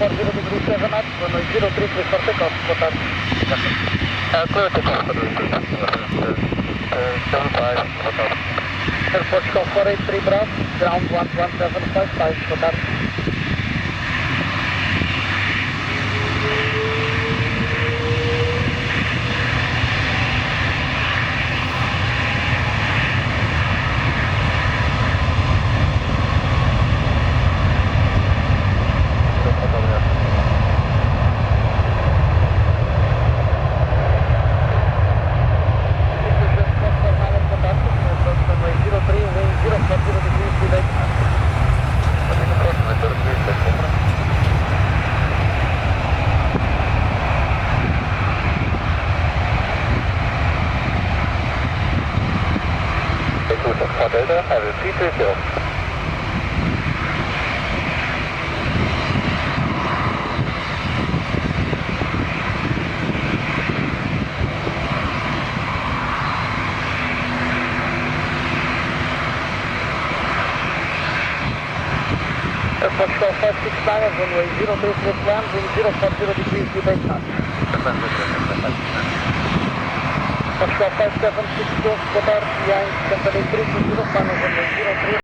040 degree 7 knots, runway 03 clear for takeoff, Qatar. Clear takeoff for 75, Qatar. Airport call 483 Bravo, ground 11755, Qatar. Delta, have a 330. Airport call 569, runway 03 clear land, wind 040 degrees, Dubai knots. Airport call 5762, Qatar, behind company 320, final runway 03.